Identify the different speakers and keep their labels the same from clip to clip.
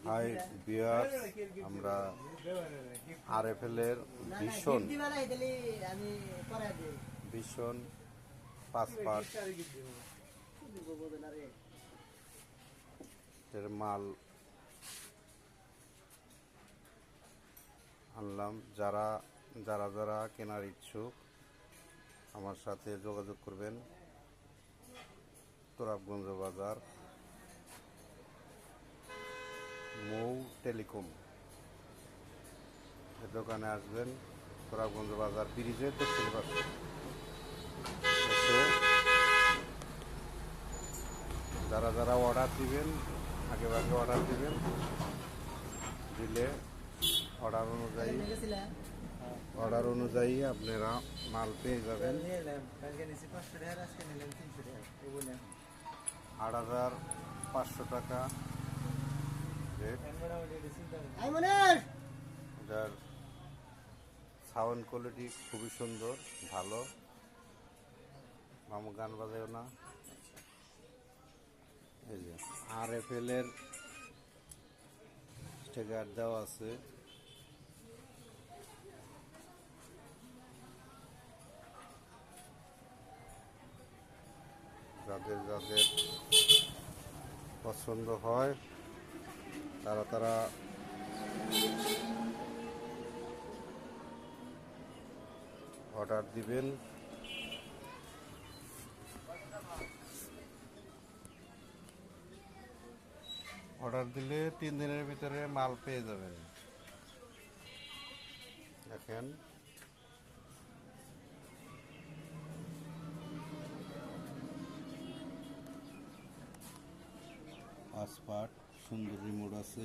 Speaker 1: Hi viewers, আমরা RFL এর ভীষণ ভীষণ 5 পার্ট এর মাল আনলাম। যারা যারা কেনার ইচ্ছুক আমার সাথে যোগাযোগ করবেন। তোরাবগঞ্জ বাজার, মৌ টেলিকম এর দোকানে আসবেন। তোরাবগঞ্জ বাজার ব্রিজের দক্ষিণ পাশে এসে যারা অর্ডার দিবেন, আগে অর্ডার দিবেন, দিলে অর্ডার অনুযায়ী আপনারা মাল পেয়ে যাবেন। ৮,৫০০ টাকা রেট। এটার সাউন্ড কোয়ালিটি খুবই সুন্দর, ভালো। মামু গান বাজায় না। এই যে আরএফএল এর স্টিকার দেওয়া আছে। যাদের পছন্দ হয় তারা অর্ডার দিবেন। অর্ডার দিলে 3 দিনের ভিতরে মাল পেয়ে যাবেন। দেখেন পাসপার্ট, সুন্দর রিমোট আছে।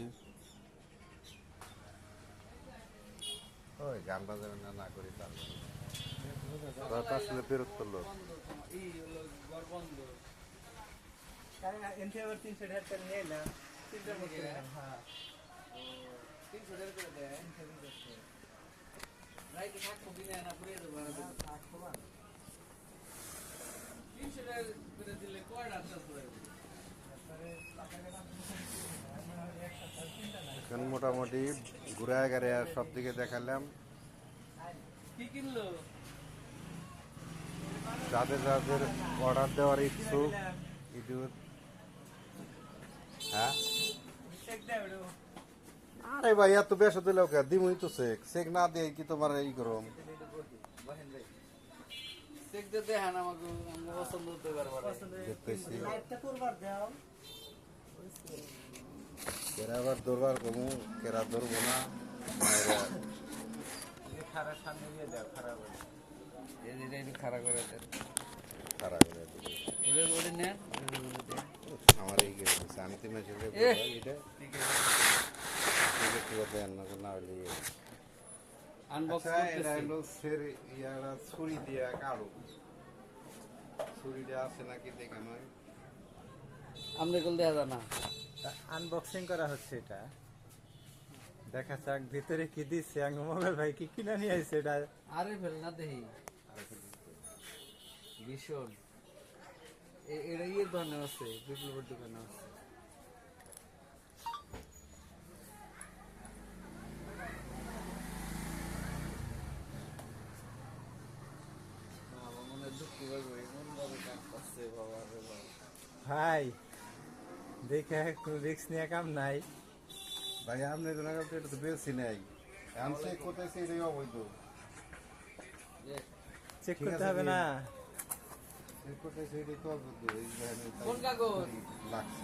Speaker 1: ওই গান বাজাবেন না করি তার আসলে বিরক্ত লোক। এখন মোটামুটি ঘুরায় গাড়িয়া সব দিকে দেখালাম। যাদের অর্ডার দেওয়ার ইচ্ছুক ইউটিউব, হ্যাঁ আরে ভাই এত বেশ দিলে দিমই তো চেক না দিয়ে কি তোমার এই করম কেরা আবার দরবার কমু, কেরা ধরবো না। আমার এই শান্তি মেশিন ছুরি দিয়া কাড়ো, ছুরি দেওয়া আছে নাকি দেখে নয়।
Speaker 2: আমরা কল দেখা যায় না।
Speaker 3: আনবক্সিং করা হচ্ছে, এটা দেখা যাক ভিতরে কি দিচ্ছে। মোবাইল ভাই কি কিনা নিয়ে আসছে এটা।
Speaker 2: আরে ফেল না দেখি ভীষণ এটা ইয়ের দোকানে আছে, বিপ্লবের দোকানে আছে।
Speaker 3: ভাই দেখে রিস্ক নিয়ে কাম নাই
Speaker 1: ভাই। আপনি এটা তো বেশি নাই, চেক করতেছি এটাই অবৈধ।
Speaker 3: চেক করতে হবে না,
Speaker 1: চেক করতেছি এটাই তো অবৈধ।
Speaker 2: কোন কাগজ
Speaker 1: লাগছে?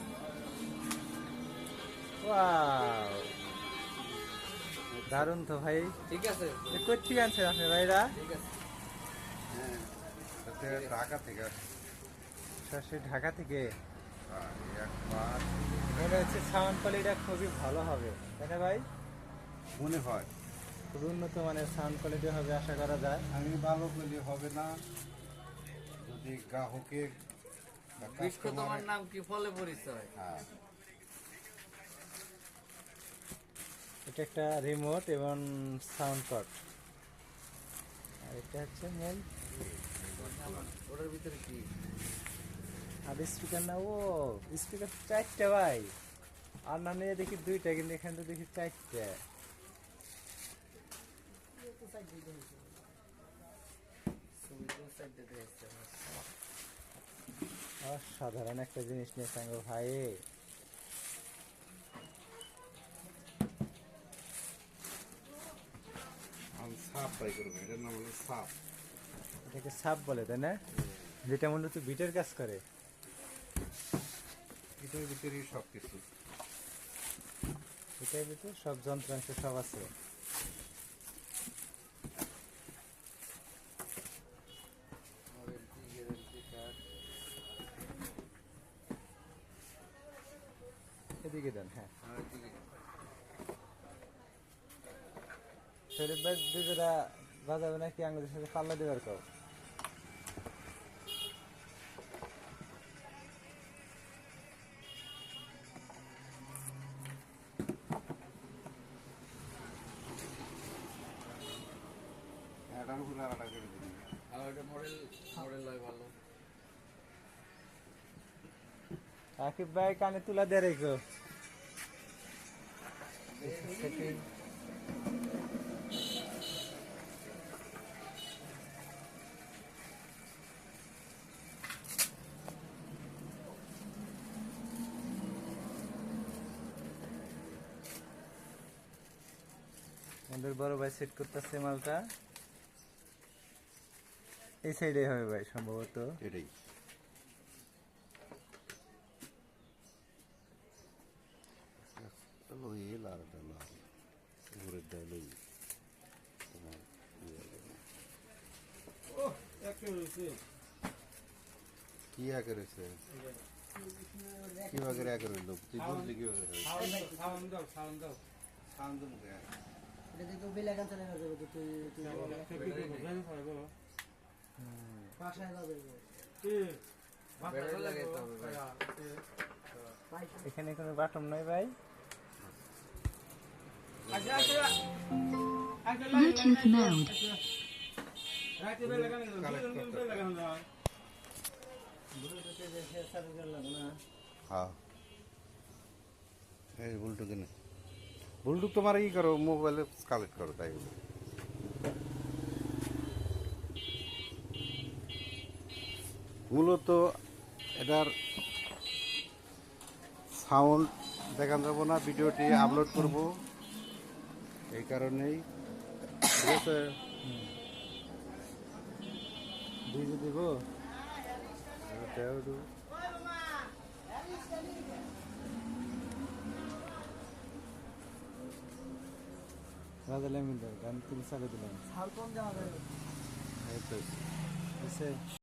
Speaker 3: ওয়াও দারুণ তো ভাই।
Speaker 2: ঠিক আছে,
Speaker 3: কোথেকে আনছেন আপনি ভাইরা?
Speaker 2: ঠিক আছে।
Speaker 1: হ্যাঁ, ঢাকা থেকে।
Speaker 3: সরাসরি ঢাকা থেকে।
Speaker 1: একবার
Speaker 3: মনে হচ্ছে সাউন্ড কোয়ালিটিটা খুবই ভালো হবে, তাই না ভাই?
Speaker 1: মনে হয়
Speaker 3: খুব উন্নত মানের সাউন্ড কোয়ালিটি হবে আশা করা যায়।
Speaker 1: আমি ভালো করলে হবে না যদি গ্রাহকের
Speaker 2: তোমার নাম কি, ফলে পরিচয়?
Speaker 1: হ্যাঁ,
Speaker 3: এটা একটা রিমোট এবং সাউন্ড কার্ড, আর এটা হচ্ছে মেল।
Speaker 2: ওটার ভিতরে কি
Speaker 3: আর স্পিকার না, ও স্পিকার 4টা ভাই, আর না নিয়ে দেখি 2টা, কিন্তু এখানে তো দেখি 4টা। অসাধারণ একটা জিনিস নিয়ে সঙ্গে ভাই।
Speaker 1: সাপ বাই করবো, এটার নাম হলো সাপ।
Speaker 3: এটাকে সাপ বলে, তাই না? যেটা মূলত বিটের কাজ করে।
Speaker 1: এটার ভিতরেই সব কিছু।
Speaker 3: এটার ভিতরে সব যন্ত্রাংশ সব আছে। এদিকে দেন, হ্যাঁ। শরীফ ভাই দুজোড়া বাজাবে নাকি আঙুলের সাথে পাল্লা দেবার কও?
Speaker 1: এটার উপরে আলাদা করে দিবি।
Speaker 2: আর এটা মডেল হয় ভালো।
Speaker 3: আকিব ভাই কানে তুলা দিয়ে রেখো। সেটিং। আমাদের বড় ভাই সেট করতেছে মালটা। এই সাইডে হবে ভাই সম্ভবত।
Speaker 1: এটাই লই লাল লাল উপরের ডাল লই তোমার কি আগে রয়েছে, কি আগে আগে রইল তুই বুঝলি কি আগে
Speaker 2: সাউন্ড দাও
Speaker 1: সাউন্ড মুখে
Speaker 4: এটা দেখো বেলা গান চলে যাবে তো তুই বাসায় যাবে
Speaker 2: ব্যাটারি লাগাইতে হবে ভাই।
Speaker 3: এখানে কোনো বাটন নাই ভাই।
Speaker 5: Bluetooth mode.
Speaker 1: হ্যাঁ এই বুলটুক কিনে বুলটুক তোমার ই করো, মোবাইলে কালেক্ট করো, তাই বলে। মূলত এটার সাউন্ড দেখান যাবো না, ভিডিওটি আপলোড করব, এই কারণেই। ঠিক আছে,
Speaker 3: ডিজে দিব।
Speaker 1: এটাও দেবো।
Speaker 3: রাজালে মিল গান 3 চালিয়ে দিলাম।
Speaker 4: সাউন্ড কম যাওয়া যাবে
Speaker 1: এই তো।
Speaker 3: বুঝছে?